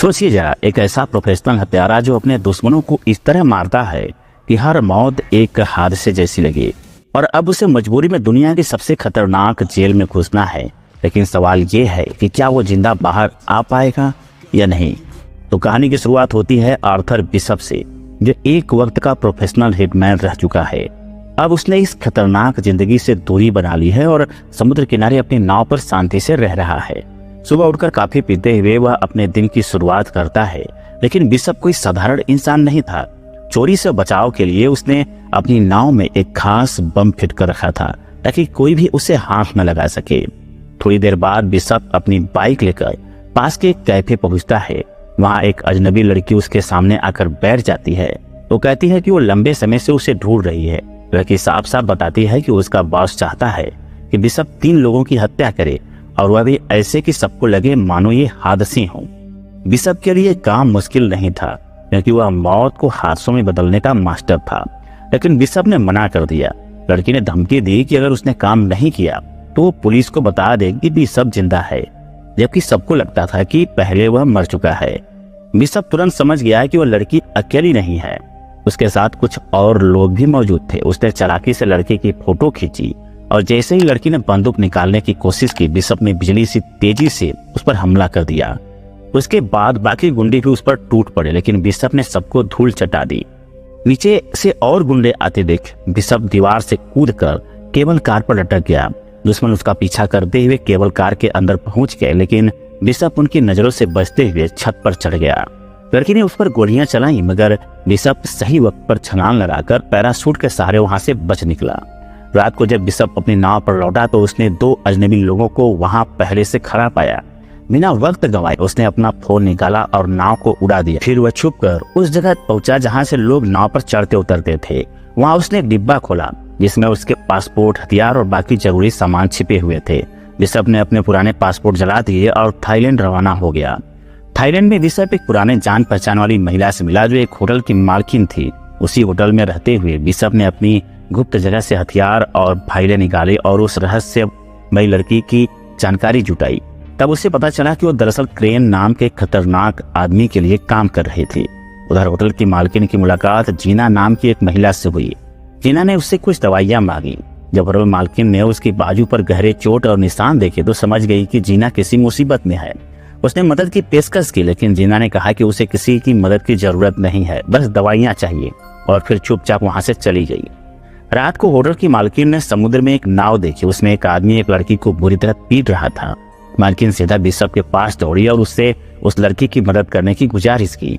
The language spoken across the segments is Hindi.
सोचिए जरा, एक ऐसा प्रोफेशनल हत्यारा जो अपने दुश्मनों को इस तरह मारता है कि हर मौत एक हादसे जैसी लगे, और अब उसे मजबूरी में दुनिया की सबसे खतरनाक जेल में घुसना है। लेकिन सवाल ये है कि क्या वो जिंदा बाहर आ पाएगा या नहीं। तो कहानी की शुरुआत होती है आर्थर बिशप से, जो एक वक्त का प्रोफेशनल हिटमैन रह चुका है। अब उसने इस खतरनाक जिंदगी से दूरी बना ली है और समुद्र किनारे अपनी नाव पर शांति से रह रहा है। सुबह उठकर कॉफी पीते हुए वह अपने दिन की शुरुआत करता है। लेकिन बिशप कोई साधारण इंसान नहीं था। चोरी से बचाव के लिए उसने अपनी नाव में एक खास बम फिट कर रखा था ताकि कोई भी उसे हाथ न लगा सके। थोड़ी देर बाद बिशप अपनी बाइक लेकर पास के एक कैफे पहुंचता है। वहां एक अजनबी लड़की उसके सामने आकर बैठ जाती है। वो कहती है कि वो लंबे समय से उसे ढूंढ रही है। लड़की साफ साफ बताती है कि उसका बॉस चाहता है कि बिशप 3 लोगों की हत्या करे, और वह भी ऐसे कि सबको लगे मानो ये हादसे हों। बिशप के लिए काम मुश्किल नहीं था, क्योंकि वह मौत को हादसों में बदलने का मास्टर था। लेकिन बिशप ने मना कर दिया। लड़की ने धमकी दी कि अगर उसने काम नहीं किया तो वो पुलिस को बता देगी कि बिशप जिंदा है, जबकि सबको लगता था कि पहले वह मर चुका है। बिशप तुरंत समझ गया कि वह लड़की अकेली नहीं है, उसके साथ कुछ और लोग भी मौजूद थे। उसने चालाकी से लड़की की फोटो खींची, और जैसे ही लड़की ने बंदूक निकालने की कोशिश की, बिशप ने बिजली सी तेजी से उस पर हमला कर दिया। उसके बाद बाकी गुंडे भी उस पर टूट पड़े, लेकिन बिशप ने सबको धूल चटा दी। नीचे से और गुंडे आते देख बिशप दीवार से कूदकर केबल कार पर लटक गया। दुश्मन उसका पीछा करते हुए केबल कार के अंदर पहुंच गए, लेकिन बिशप उनकी नजरों से बचते हुए छत पर चढ़ गया। लड़की ने उस पर गोलियां चलाई, मगर बिशप सही वक्त पर छलांग लगाकर पैराशूट के सहारे वहां से बच निकला। रात को जब बिशप अपनी नाव पर लौटा तो उसने 2 अजनबी लोगों को वहां पहले से खड़ा पाया। बिना वक्त गंवाए उसने अपना फोन निकाला और नाव को उड़ा दिया। फिर वह छुपकर उस जगह पहुंचा जहां से लोग नाव पर चढ़ते उतरते थे। वहां उसने एक डिब्बा खोला जिसमें उसके पासपोर्ट, हथियार और बाकी जरूरी सामान छिपे हुए थे। बिशप ने अपने पुराने पासपोर्ट जला दिए और थाईलैंड रवाना हो गया। थाईलैंड में बिशप एक पुराने जान पहचान वाली महिला से मिला जो एक होटल की मालकिन थी। उसी होटल में रहते हुए बिशप ने अपनी गुप्त जगह से हथियार और फाइलें निकाले और उस रहस्यमयी लड़की की जानकारी जुटाई। तब उसे पता चला कि वो दरअसल क्रेन नाम के खतरनाक आदमी के लिए काम कर रहे थे। उधर होटल की मालकिन की मुलाकात जीना नाम की एक महिला से हुई। जीना ने उससे कुछ दवाइयां मांगी। जब होटल मालकिन ने उसकी बाजू पर गहरे चोट और निशान देखे तो समझ गई कि जीना किसी मुसीबत में है। उसने मदद की पेशकश की, लेकिन जीना ने कहा कि उसे किसी की मदद की जरूरत नहीं है, बस दवाइयां चाहिए, और फिर चुपचाप वहां से चली गई। रात को होटल की मालकिन ने समुद्र में एक नाव देखी। उसमें एक आदमी एक लड़की को बुरी तरह पीट रहा था। मालकिन सीधा बिशप के पास दौड़ी और उससे उस लड़की की मदद करने की गुजारिश की।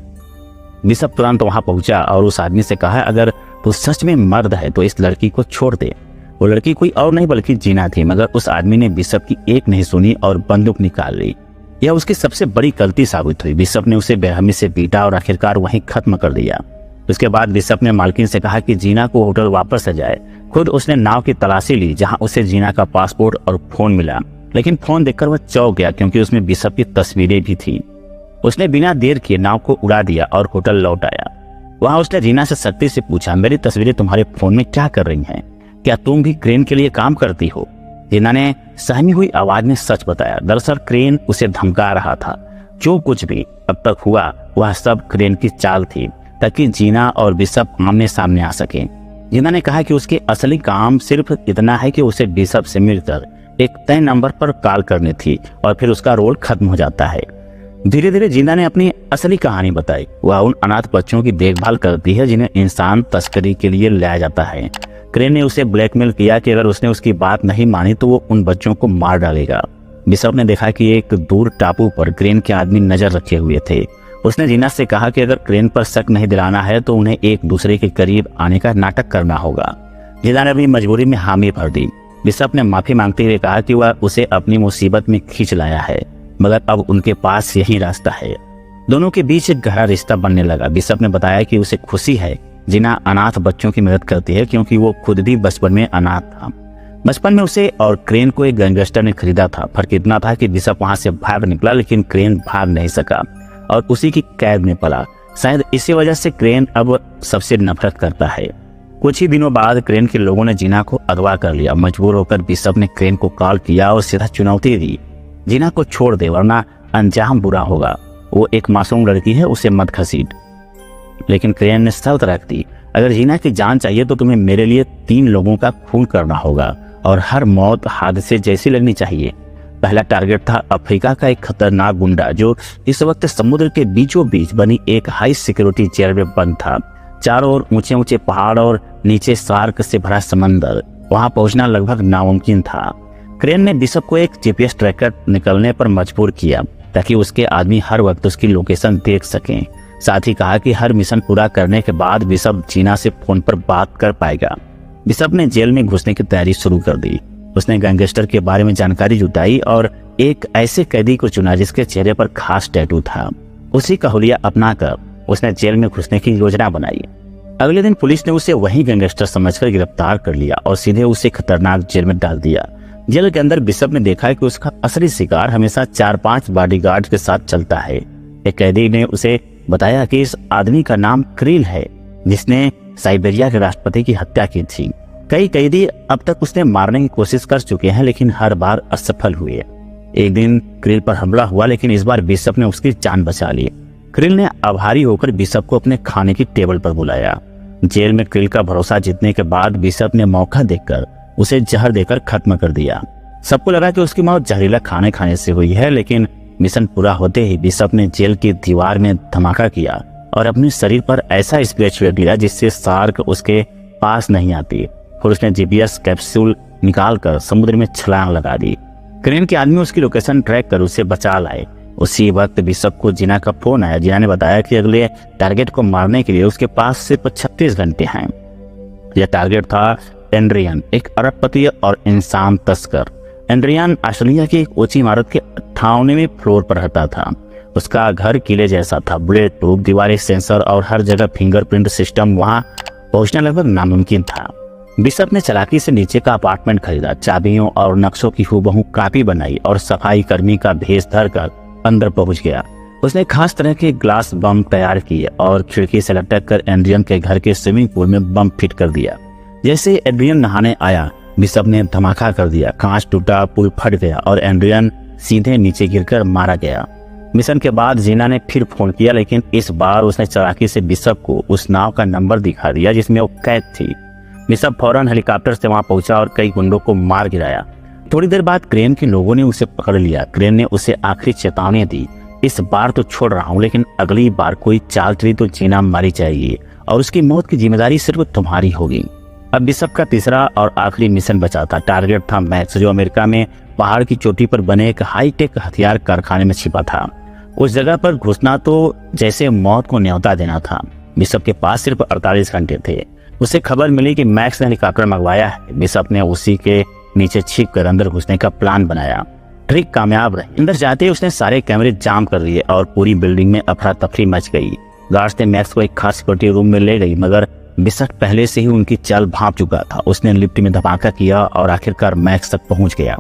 बिशप तुरंत वहां पहुंचा और उस आदमी से कहा, अगर तू सच में मर्द है तो इस लड़की को छोड़ दे। वो लड़की कोई और नहीं बल्कि जीना थी, मगर उस आदमी ने बिशप की एक नहीं सुनी और बंदूक निकाल ली। यह उसकी सबसे बड़ी गलती साबित हुई। बिशप ने उसे बेरहमी से पीटा और आखिरकार वहीं खत्म कर दिया। उसके बाद बिशप ने मालकिन से कहा कि जीना को होटल वापस ले जाए। खुद उसने नाव की तलाशी ली, जहां उसे जीना का पासपोर्ट और फोन मिला। लेकिन फोन देखकर वह चौंक गया, क्योंकि उसमें बिशप की तस्वीरें भी थी। उसने बिना देर किए नाव को उड़ा दिया और होटल लौट आया। वहां उसने जीना से सख्ती से पूछा, मेरी तस्वीरें तुम्हारे फोन में क्या कर रही हैं? क्या तुम भी क्रेन के लिए काम करती हो? जीना ने सहमी हुई आवाज में सच बताया। दरअसल क्रेन उसे धमका रहा था। जो कुछ भी अब तक हुआ वह सब क्रेन की चाल थी, ताकि जीना और बिशप आमने सामने आ सके। जीना ने कहा कि उसके असली काम सिर्फ इतना है कि उसे बिशप से मिलकर एक तय नंबर पर कॉल करनी थी, और फिर उसका रोल खत्म हो जाता है। धीरे धीरे जीना ने अपनी असली कहानी बताई। वह उन अनाथ बच्चों की देखभाल करती है जिन्हें इंसान तस्करी के लिए लाया जाता है। क्रेन ने उसे ब्लैकमेल किया कि अगर उसने उसकी बात नहीं मानी तो वो उन बच्चों को मार डालेगा। बिशप ने देखा कि एक दूर टापू पर क्रेन के आदमी नजर रखे हुए थे। उसने जीना से कहा कि अगर क्रेन पर शक नहीं दिलाना है तो उन्हें एक दूसरे के करीब आने का नाटक करना होगा। जीना ने अपनी मजबूरी में हामी भर दी। बिशप ने माफी मांगते हुए कहा कि वह उसे अपनी मुसीबत में खींच लाया है, मगर अब उनके पास यही रास्ता है। दोनों के बीच एक गहरा रिश्ता बनने लगा। बिशप ने बताया कि उसे खुशी है जीना अनाथ बच्चों की मदद करती है, क्योंकि वो खुद भी बचपन में अनाथ था। बचपन में उसे और क्रेन को एक गैंगस्टर ने खरीदा था। फर्क इतना था कि बिशप वहां से भाग निकला, लेकिन क्रेन भाग नहीं सका और उसी की कैद में पड़ा। शायद इसी वजह से क्रेन अब सबसे नफरत करता है। कुछ ही दिनों बाद क्रेन के लोगों ने जीना को अगवा कर लिया। मजबूर होकर बिशप ने क्रेन को कॉल किया और सीधा चुनौती दी, जीना को छोड़ दे वरना अंजाम बुरा होगा। वो एक मासूम लड़की है, उसे मत घसीट। लेकिन क्रेन ने शर्त रख दी, अगर जीना की जान चाहिए तो तुम्हें मेरे लिए 3 लोगों का खून करना होगा और हर मौत हादसे जैसी लगनी चाहिए। पहला टारगेट था अफ्रीका का एक खतरनाक गुंडा जो इस वक्त समुद्र के बीचों बीच बनी एक हाई सिक्योरिटी जेल में बंद था। चारों ओर ऊंचे ऊंचे पहाड़ और नीचे शार्क से भरा समंदर, वहां पहुंचना लगभग नामुमकिन था। क्रेन ने बिशप को एक जीपीएस ट्रैकर निकलने पर मजबूर किया ताकि उसके आदमी हर वक्त उसकी लोकेशन देख सकें। साथ ही कहा कि हर मिशन पूरा करने के बाद बिशप जीना से फोन पर बात कर पाएगा। बिशप ने जेल में घुसने की तैयारी शुरू कर दी। उसने गैंगस्टर के बारे में जानकारी जुटाई और एक ऐसे कैदी को चुना जिसके चेहरे पर खास टैटू था। उसी का हुलिया अपनाकर उसने जेल में घुसने की योजना बनाई। अगले दिन पुलिस ने उसे वही गैंगस्टर समझकर गिरफ्तार कर लिया और सीधे उसे खतरनाक जेल में डाल दिया। जेल के अंदर बिशप ने देखा कि उसका असली शिकार हमेशा 4-5 बॉडीगार्ड के साथ चलता है। एक कैदी ने उसे बताया कि इस आदमी का नाम क्रिल है, जिसने साइबेरिया के राष्ट्रपति की हत्या की थी। कई कैदी अब तक उसने मारने की कोशिश कर चुके हैं, लेकिन हर बार असफल हुए। एक दिन क्रिल पर हमला हुआ, लेकिन इस बार बिशप ने उसकी जान बचा ली। क्रिल ने आभारी होकर बिशप को अपने खाने की टेबल पर बुलाया। जेल में क्रिल का भरोसा जीतने के बाद बिशप ने मौका देखकर उसे जहर देकर खत्म कर दिया। सबको लगा कि उसकी मौत जहरीला खाने खाने से हुई है, लेकिन मिशन पूरा होते ही बिशप ने जेल की दीवार में धमाका किया और अपने शरीर पर ऐसा स्प्रे छिड़क दिया जिससे शार्क उसके पास नहीं आती। फिर उसने जीपीएस कैप्सूल निकालकर समुद्र में छलांग लगा दी। क्रेन के आदमी उसकी लोकेशन ट्रैक कर उसे बचा लाए। उसी वक्त बिशप को जीना का फोन आया। जीना ने बताया कि अगले टारगेट को मारने के लिए उसके पास सिर्फ 36 घंटे हैं। यह टारगेट था एंड्रियन, एक अरबपति और इंसान तस्कर। एंड्रियन ऑस्ट्रेलिया की एक ऊंची इमारत के 58वें फ्लोर पर रहता था। उसका घर किले जैसा था, बुलेट प्रूफ दीवारें, सेंसर और हर जगह फिंगरप्रिंट सिस्टम। वहां पहुंचना लगभग नामुमकिन था। बिशप ने चालाकी से नीचे का अपार्टमेंट खरीदा, चाबियों और नक्शों की हूबहू कॉपी बनाई और सफाई कर्मी का भेष धरकर अंदर पहुंच गया। उसने खास तरह के ग्लास बम तैयार किए और खिड़की से लटक कर एंड्रियन के घर के स्विमिंग पूल में बम फिट कर दिया। जैसे एंड्रियन नहाने आया, बिशप ने धमाका कर दिया। कांच टूटा, पुल फट गया और एंड्रियन सीधे नीचे गिरकर मारा गया। मिशन के बाद जीना ने फिर फोन किया, लेकिन इस बार उसने चालाकी से बिशप को उस नाव का नंबर दिखा दिया जिसमें वो कैद थी। बिशप फौरन हेलीकॉप्टर से वहां पहुंचा और कई गुंडों को मार गिराया। थोड़ी देर बाद क्रेन के लोगों ने उसे पकड़ लिया। क्रेन ने उसे आखिरी चेतावनी दी, इस बार तो छोड़ रहा हूं, लेकिन अगली बार कोई चाल चली तो जीना मारी जाएगी और उसकी मौत की जिम्मेदारी सिर्फ तुम्हारी होगी। अब बिशप का तीसरा और आखिरी मिशन बचा था। टारगेट था मैक्स, जो अमेरिका में पहाड़ की चोटी पर बने एक हाईटेक हथियार कारखाने में छिपा था। उस जगह पर घुसना तो जैसे मौत को न्योता देना था। बिशप के पास सिर्फ 48 घंटे थे। उसे खबर मिली कि मैक्स ने हेलीकॉप्टर मंगवाया है। बिशप ने उसी के नीचे छिपकर अंदर घुसने का प्लान बनाया। ट्रिक कामयाब रही। अंदर जाते ही उसने सारे कैमरे जाम कर दिए और पूरी बिल्डिंग में अफरा तफरी मच गई। गार्ड्स ने मैक्स को एक खास सिक्योरिटी रूम में ले गई, मगर बिशप पहले से ही उनकी चाल भांप चुका था। उसने लिफ्ट में धमाका किया और आखिरकार मैक्स तक पहुंच गया।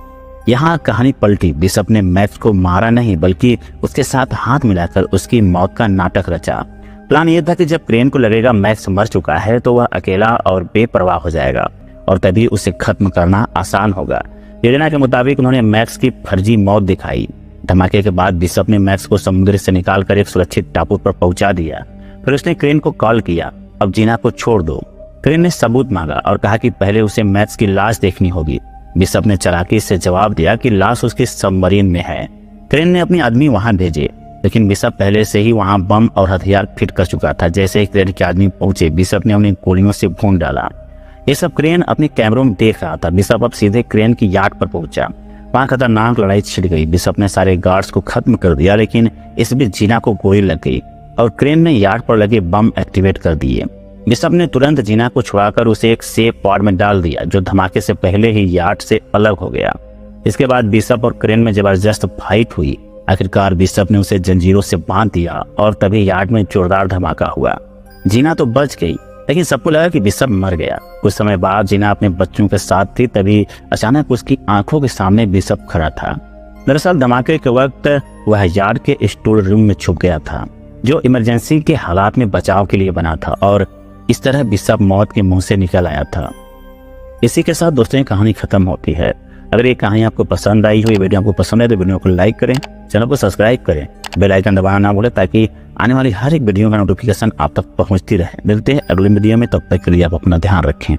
यहाँ कहानी पलटी। बिशप ने मैक्स को मारा नहीं, बल्कि उसके साथ हाथ मिलाकर उसकी मौत का नाटक रचा। प्लान यह था कि जब क्रेन को लगेगा मैक्स मर चुका है तो वह अकेला और बेपरवाह हो जाएगा और तभी उसे खत्म करना आसान होगा। योजना के मुताबिक उन्होंने मैक्स की फर्जी मौत दिखाई। धमाके के बाद बिशप ने मैक्स को समुद्र से निकालकर एक सुरक्षित टापू पर पहुंचा दिया। फिर उसने क्रेन को कॉल किया, अब जीना को छोड़ दो। क्रेन ने सबूत मांगा और कहा कि पहले उसे मैक्स की लाश देखनी होगी। बिशप ने चालाकी से जवाब दिया कि लाश उसके सबमरीन में है। क्रेन ने अपने आदमी वहां भेजे, लेकिन बिशप पहले से ही वहां बम और हथियार फिट कर चुका था। जैसे ही क्रेन के आदमी पहुंचे, बिशप ने उन्हें गोलियों से भून डाला। ये सब क्रेन अपने कैमरों में देख रहा था। बिशप अब सीधे क्रेन की यार्ड पर पहुंचा। वहां खतरनाक लड़ाई छिड़ गई। बिशप ने सारे गार्ड्स को खत्म कर दिया, लेकिन इस बीच जीना को गोली लग गई और क्रेन ने यार्ड पर लगे बम एक्टिवेट कर दिए। बिशप ने तुरंत जीना को छुड़ाकर उसे एक सेफ पॉड में डाल दिया, जो धमाके से पहले ही यार्ड से अलग हो गया। इसके बाद बिशप और क्रेन में जबरदस्त फाइट हुई। आखिरकार बिशप ने उसे जंजीरों से बांध दिया और तभी यार्ड में जोरदार धमाका हुआ। जीना तो बच गई, लेकिन सबको लगा कि बिशप मर गया। कुछ समय बाद जीना अपने बच्चों के साथ थी, तभी अचानक उसकी आंखों के सामने बिशप खड़ा था। दरअसल धमाके के वक्त वह यार्ड के स्टोर रूम में छुप गया था, जो इमरजेंसी के हालात में बचाव के लिए बना था, और इस तरह बिशप मौत के मुंह से निकल आया था। इसी के साथ दोस्तों कहानी खत्म होती है। अगर ये कहानी आपको पसंद आई हो, ये वीडियो आपको पसंद है तो वीडियो को लाइक करें, चैनल को सब्सक्राइब करें, बेल आइकन दबाना ना भूलें ताकि आने वाली हर एक वीडियो का नोटिफिकेशन आप तक पहुंचती रहे। मिलते हैं अगले वीडियो में, तब तक के लिए आप अपना ध्यान रखें।